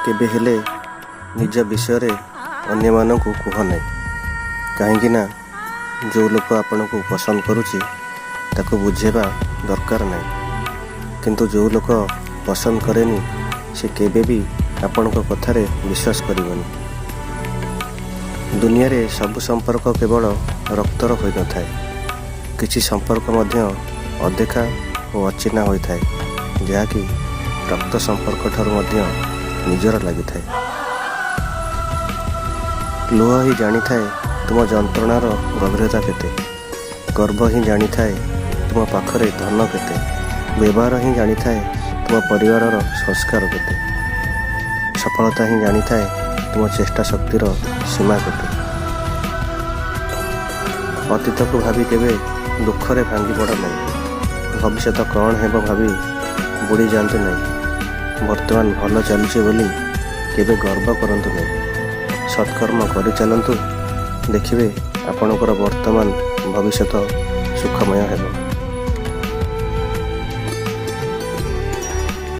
केबे हेले निज विषय रे अन्य मानकु कुह नहीं कहीं ना जो लोक आपण को पसंद करुच्ची ताको बुझेबा दरकार नहीं किंतु जो लोक पसंद करेनी से केबे भी आपण को कथारे विश्वास करिवनी। दुनिया रे सब संपर्क केवल रक्तर होई न थाए, किछि संपर्क मध्य अदेखा और अचिना होई थाए जहाँकि रक्त संपर्क ठार मध्य निजर लगी थाए। लुह ही जानी थाए तुम जंत्रणार गभीरता केते, गर्व ही जानी थाए तुम पाखरे धन केते, व्यवहार ही जानी थाए तुम परिवार संस्कार केते, सफलता ही जानी थाए तुम चेष्टा शक्तिर सीमा केते। अतीत को भावी केवे दुखरे भांगी पड़ नहीं, भविष्य कौन है भावी बुड़ी जातु नहीं, वर्तमान भल चलुचे बोली केवे गर्व करंतु नहीं। सत्कर्म करि चलंतु, देखिबे आपणकर वर्तमान भविष्य सुखमय हेबो।